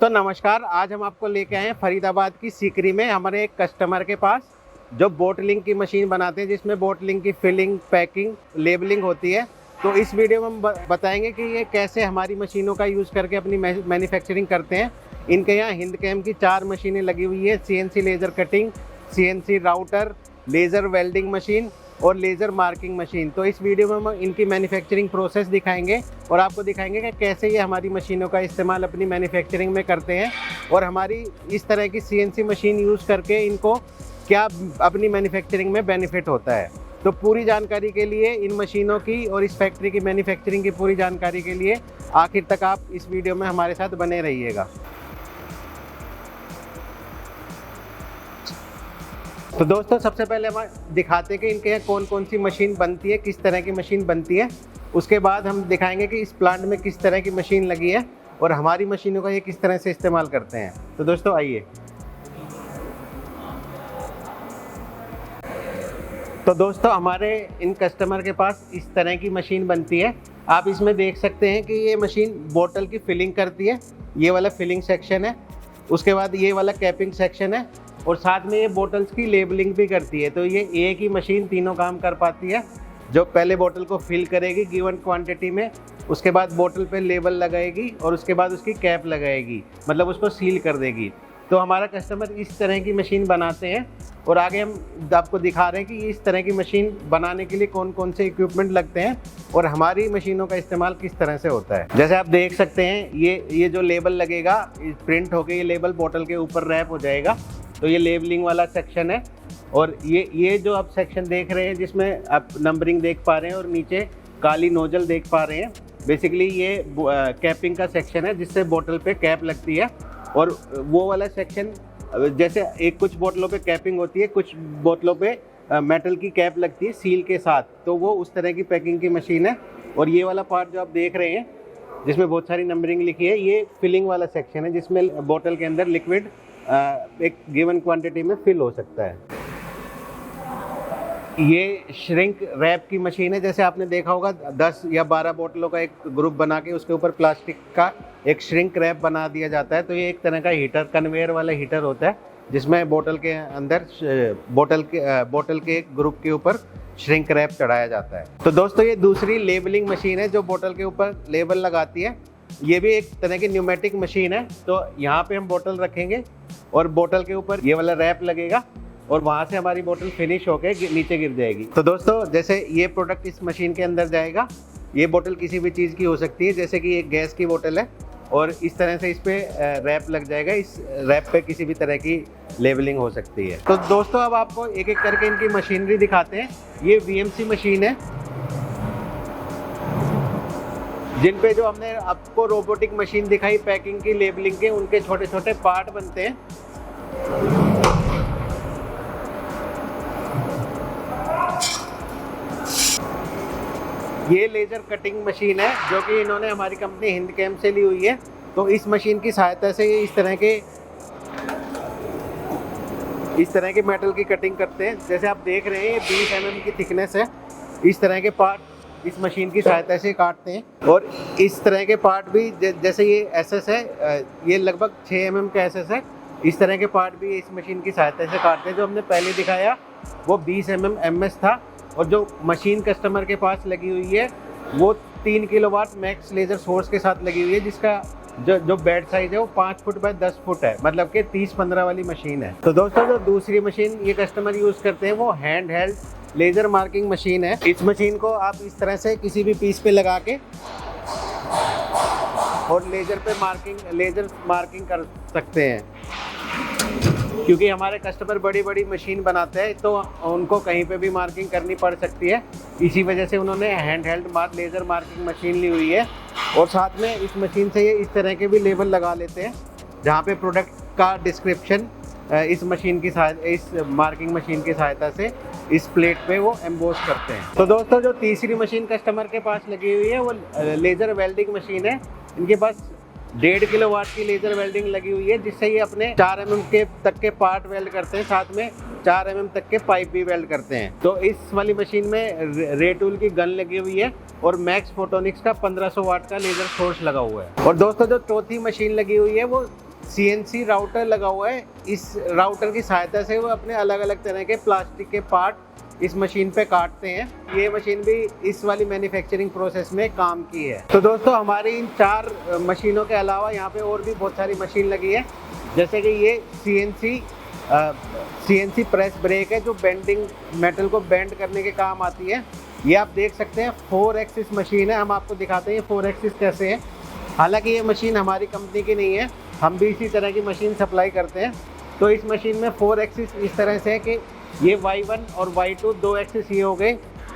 तो नमस्कार, आज हम आपको लेके आए हैं फरीदाबाद की सीकरी में हमारे एक कस्टमर के पास जो बोटलिंग की मशीन बनाते हैं, जिसमें बोटलिंग की फिलिंग, पैकिंग, लेबलिंग होती है। तो इस वीडियो में हम बताएंगे कि ये कैसे हमारी मशीनों का यूज़ करके अपनी मैन्युफैक्चरिंग करते हैं। इनके यहाँ हिंदकेम की 4 मशीनें लगी हुई है: CNC laser cutting, CNC router, laser welding machine और लेज़र मार्किंग मशीन। तो इस वीडियो में हम इनकी मैन्युफैक्चरिंग प्रोसेस दिखाएंगे और आपको दिखाएंगे कि कैसे ये हमारी मशीनों का इस्तेमाल अपनी मैन्युफैक्चरिंग में करते हैं और हमारी इस तरह की CNC मशीन यूज़ करके इनको क्या अपनी मैन्युफैक्चरिंग में बेनिफिट होता है। तो पूरी जानकारी के लिए, इन मशीनों की और इस फैक्ट्री की मैन्युफैक्चरिंग की पूरी जानकारी के लिए आखिर तक आप इस वीडियो में हमारे साथ बने रहिएगा। तो दोस्तों, सबसे पहले हम दिखाते हैं कि इनके यहाँ कौन कौन सी मशीन बनती है, किस तरह की मशीन बनती है। उसके बाद हम दिखाएंगे कि इस प्लांट में किस तरह की मशीन लगी है और हमारी मशीनों का ये किस तरह से इस्तेमाल करते हैं। तो दोस्तों आइए। तो दोस्तों, हमारे इन कस्टमर के पास इस तरह की मशीन बनती है। आप इसमें देख सकते हैं कि ये मशीन बोतल की फिलिंग करती है। ये वाला फिलिंग सेक्शन है, उसके बाद ये वाला कैपिंग सेक्शन है और साथ में ये बोटल्स की लेबलिंग भी करती है। तो ये एक ही मशीन तीनों काम कर पाती है। जो पहले बोतल को फिल करेगी गिवन क्वांटिटी में, उसके बाद बोतल पे लेबल लगाएगी और उसके बाद उसकी कैप लगाएगी, मतलब उसको सील कर देगी। तो हमारा कस्टमर इस तरह की मशीन बनाते हैं और आगे हम आपको दिखा रहे हैं कि इस तरह की मशीन बनाने के लिए कौन कौन से इक्विपमेंट लगते हैं और हमारी मशीनों का इस्तेमाल किस तरह से होता है। जैसे आप देख सकते हैं, ये जो लेबल लगेगा, प्रिंट होकर ये लेबल बोतल के ऊपर रैप हो जाएगा। तो ये लेबलिंग वाला सेक्शन है और ये जो आप सेक्शन देख रहे हैं, जिसमें आप नंबरिंग देख पा रहे हैं और नीचे काली नोजल देख पा रहे हैं, बेसिकली ये कैपिंग का सेक्शन है जिससे बोतल पे कैप लगती है। और वो वाला सेक्शन, जैसे कुछ बोतलों पे कैपिंग होती है, कुछ बोतलों पे मेटल की कैप लगती है सील के साथ, तो वो उस तरह की पैकिंग की मशीन है। और ये वाला पार्ट जो आप देख रहे हैं जिसमें बहुत सारी नंबरिंग लिखी है, ये फिलिंग वाला सेक्शन है जिसमें बोतल के अंदर लिक्विड एक गिवन क्वांटिटी में फिल हो सकता है। ये श्रिंक रैप की मशीन है। जैसे आपने देखा होगा, 10 या 12 बोतलों का एक ग्रुप बना के उसके ऊपर प्लास्टिक का एक श्रिंक रैप बना दिया जाता है। तो ये एक तरह का हीटर, कन्वेयर वाला हीटर होता है जिसमें बोतल के अंदर बोतल के एक ग्रुप के ऊपर श्रिंक रैप चढ़ाया जाता है। तो दोस्तों, ये दूसरी लेबलिंग मशीन है जो बोतल के ऊपर लेबल लगाती है। ये भी एक तरह की न्यूमेटिक मशीन है। तो यहाँ पे हम बोतल रखेंगे और बोतल के ऊपर ये वाला रैप लगेगा और वहाँ से हमारी बोतल फिनिश होकर नीचे गिर जाएगी। तो दोस्तों, जैसे ये प्रोडक्ट इस मशीन के अंदर जाएगा, ये बोतल किसी भी चीज़ की हो सकती है, जैसे कि एक गैस की बोतल है और इस तरह से इस पर रैप लग जाएगा। इस रैप पे किसी भी तरह की लेबलिंग हो सकती है। तो दोस्तों, अब आपको एक एक करके इनकी मशीनरी दिखाते हैं। ये VMC मशीन है जिन पे जो हमने आपको रोबोटिक मशीन दिखाई पैकिंग की, लेबलिंग के, उनके छोटे छोटे पार्ट बनते हैं। ये लेजर कटिंग मशीन है जो कि इन्होंने हमारी कंपनी हिंदकेम से ली हुई है। तो इस मशीन की सहायता से ये इस तरह के मेटल की कटिंग करते हैं। जैसे आप देख रहे हैं, ये 20 mm की थिकनेस है। इस तरह के पार्ट इस मशीन की सहायता से काटते हैं और इस तरह के पार्ट भी, जैसे ये SS है, ये लगभग 6 mm का SS है। इस तरह के पार्ट भी इस मशीन की सहायता से काटते हैं। जो हमने पहले दिखाया वो 20 mm MS था और जो मशीन कस्टमर के पास लगी हुई है वो 3 किलोवाट मैक्स लेजर सोर्स के साथ लगी हुई है, जिसका जो बेड साइज है वो 5 फुट बाय 10 फुट है, मतलब कि 30-15 वाली मशीन है। तो दोस्तों, जो दूसरी मशीन ये कस्टमर यूज़ करते हैं वो hand held laser marking machine है। इस मशीन को आप इस तरह से किसी भी पीस पे लगा के और लेज़र मार्किंग कर सकते हैं। क्योंकि हमारे कस्टमर बड़ी बड़ी मशीन बनाते हैं तो उनको कहीं पे भी मार्किंग करनी पड़ सकती है, इसी वजह से उन्होंने hand held laser marking machine ली हुई है। और साथ में इस मशीन से ये इस तरह के भी लेबल लगा लेते हैं जहाँ पे प्रोडक्ट का डिस्क्रिप्शन इस मार्किंग मशीन की सहायता से इस प्लेट पे वो एम्बोस करते हैं। तो दोस्तों, जो तीसरी मशीन कस्टमर के पास लगी हुई है वो लेज़र वेल्डिंग मशीन है। इनके पास 1.5 किलोवाट की लेज़र वेल्डिंग लगी हुई है, जिससे ये अपने 4 mm तक के पार्ट वेल्ड करते हैं, साथ में 4 mm तक के पाइप भी वेल्ड करते हैं। तो इस वाली मशीन में रे टूल की गन लगी हुई है और मैक्स फोटोनिक्स का 1500 वाट का लेजर सोर्स लगा हुआ है। और दोस्तों, जो चौथी मशीन लगी हुई है वो CNC राउटर लगा हुआ है। इस राउटर की सहायता से वो अपने अलग अलग तरह के प्लास्टिक के पार्ट इस मशीन पे काटते हैं। ये मशीन भी इस वाली मैन्युफैक्चरिंग प्रोसेस में काम की है। तो दोस्तों हमारी इन 4 मशीनों के अलावा यहाँ पे और भी बहुत सारी मशीन लगी है, जैसे कि ये CNC प्रेस ब्रेक है जो बेंडिंग मेटल को बेंड करने के काम आती है। ये आप देख सकते हैं 4 एक्सिस मशीन है। हम आपको दिखाते हैं ये 4 एक्सिस कैसे है। हालांकि ये मशीन हमारी कंपनी की नहीं है, हम भी इसी तरह की मशीन सप्लाई करते हैं। तो इस मशीन में 4 एक्सिस इस तरह से है कि ये Y1 और Y2 2 एक्सिस ये हो गए।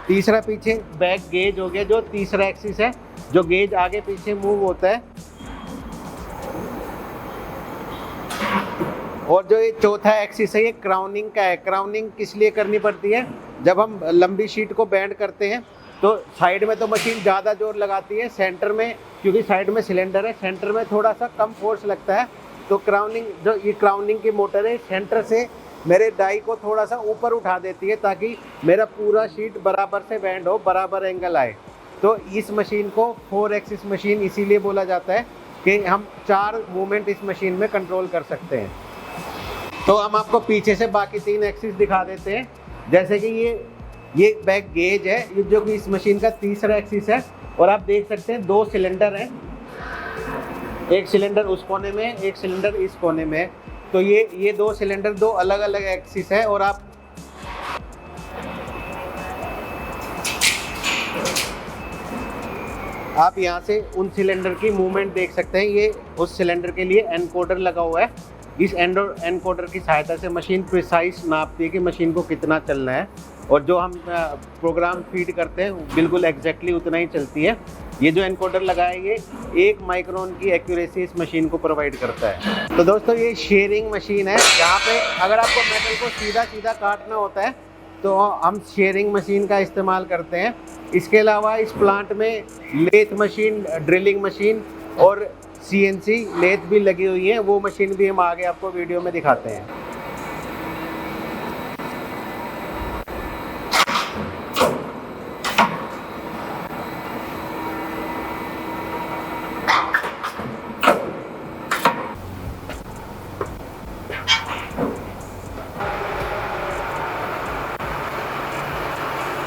तीसरा पीछे बैक गेज हो गया जो तीसरा एक्सिस है, जो गेज आगे पीछे मूव होता है। और जो ये चौथा एक्सिस है ये क्राउनिंग का है। क्राउनिंग किस लिए करनी पड़ती है? जब हम लंबी शीट को बेंड करते हैं तो साइड में तो मशीन ज़्यादा जोर लगाती है, सेंटर में क्योंकि साइड में सिलेंडर है, सेंटर में थोड़ा सा कम फोर्स लगता है। तो क्राउनिंग जो ये क्राउनिंग की मोटर है सेंटर से मेरे डाई को थोड़ा सा ऊपर उठा देती है ताकि मेरा पूरा शीट बराबर से बेंड हो, बराबर एंगल आए। तो इस मशीन को 4 एक्सिस मशीन इसीलिए बोला जाता है कि हम 4 मूवमेंट इस मशीन में कंट्रोल कर सकते हैं। तो हम आपको पीछे से बाकी 3 एक्सिस दिखा देते हैं। जैसे कि ये बैक गेज है जो कि इस मशीन का तीसरा एक्सिस है। और आप देख सकते हैं 2 सिलेंडर हैं, एक सिलेंडर उस कोने में, एक सिलेंडर इस कोने में। तो ये 2 सिलेंडर 2 अलग अलग एक्सिस है। और आप यहाँ से उन सिलेंडर की मूवमेंट देख सकते हैं। ये उस सिलेंडर के लिए एनकोडर लगा हुआ है। इस एनकोडर की सहायता से मशीन प्रिसाइज नापती है कि मशीन को कितना चलना है, और जो हम प्रोग्राम फीड करते हैं बिल्कुल एग्जैक्टली उतना ही चलती है। ये जो एनकोडर लगा है ये 1 माइक्रोन की एक्यूरेसी इस मशीन को प्रोवाइड करता है। तो दोस्तों ये शेयरिंग मशीन है, यहाँ पे अगर आपको मेटल को सीधा सीधा काटना होता है तो हम शेयरिंग मशीन का इस्तेमाल करते हैं। इसके अलावा इस प्लांट में लेथ मशीन, ड्रिलिंग मशीन और CNC लेथ भी लगी हुई है। वो मशीन भी हम आगे आपको वीडियो में दिखाते हैं।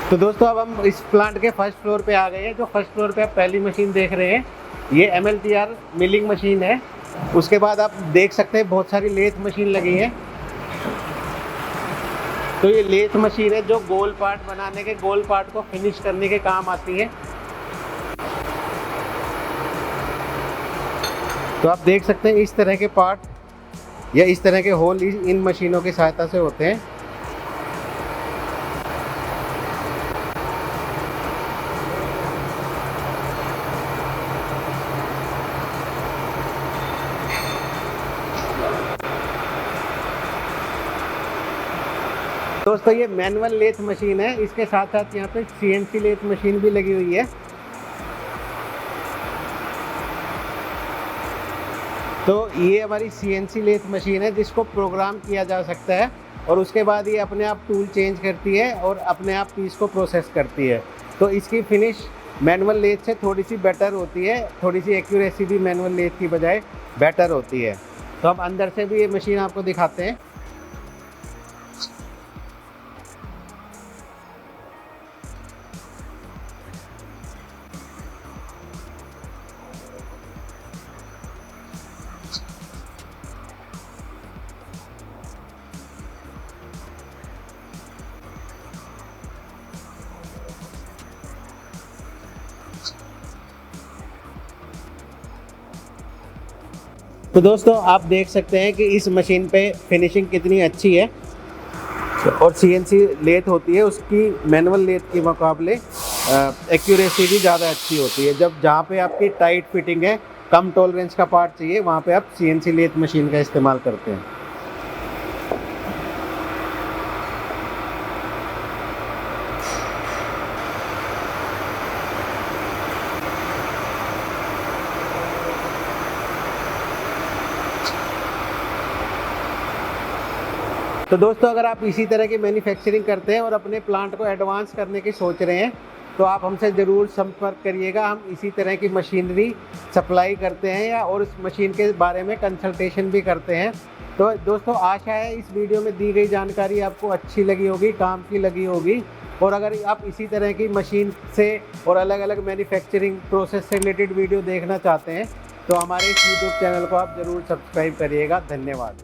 तो दोस्तों अब हम इस प्लांट के फर्स्ट फ्लोर पे आ गए हैं। जो फर्स्ट फ्लोर पे आप पहली मशीन देख रहे हैं ये MLTR मिलिंग मशीन है। उसके बाद आप देख सकते हैं बहुत सारी लेथ मशीन लगी है। तो ये लेथ मशीन है जो गोल पार्ट बनाने के, गोल पार्ट को फिनिश करने के काम आती है। तो आप देख सकते हैं इस तरह के पार्ट या इस तरह के होल इन मशीनों की सहायता से होते हैं। दोस्तों ये मैनुअल लेथ मशीन है, इसके साथ साथ यहाँ पे CNC लेथ मशीन भी लगी हुई है। तो ये हमारी CNC लेथ मशीन है जिसको प्रोग्राम किया जा सकता है और उसके बाद ये अपने आप टूल चेंज करती है और अपने आप पीस को प्रोसेस करती है। तो इसकी फिनिश मैनुअल लेथ से थोड़ी सी बेटर होती है, थोड़ी सी एक्यूरेसी भी मैनुअल लेथ की बजाय बेटर होती है। तो हम अंदर से भी ये मशीन आपको दिखाते हैं। तो दोस्तों आप देख सकते हैं कि इस मशीन पे फिनिशिंग कितनी अच्छी है और CNC लेथ होती है उसकी मैनुअल लेथ के मुकाबले एक्यूरेसी भी ज़्यादा अच्छी होती है। जब जहाँ पे आपकी टाइट फिटिंग है, कम टॉलरेंस का पार्ट चाहिए, वहाँ पे आप CNC लेथ मशीन का इस्तेमाल करते हैं। तो दोस्तों अगर आप इसी तरह की मैन्युफैक्चरिंग करते हैं और अपने प्लांट को एडवांस करने की सोच रहे हैं तो आप हमसे ज़रूर संपर्क करिएगा। हम इसी तरह की मशीनरी सप्लाई करते हैं या और उस मशीन के बारे में कंसल्टेशन भी करते हैं। तो दोस्तों, आशा है इस वीडियो में दी गई जानकारी आपको अच्छी लगी होगी, काम की लगी होगी। और अगर आप इसी तरह की मशीन से और अलग अलग मैन्युफैक्चरिंग प्रोसेस से रिलेटेड वीडियो देखना चाहते हैं तो हमारे इस यूट्यूब चैनल को आप ज़रूर सब्सक्राइब करिएगा। धन्यवाद।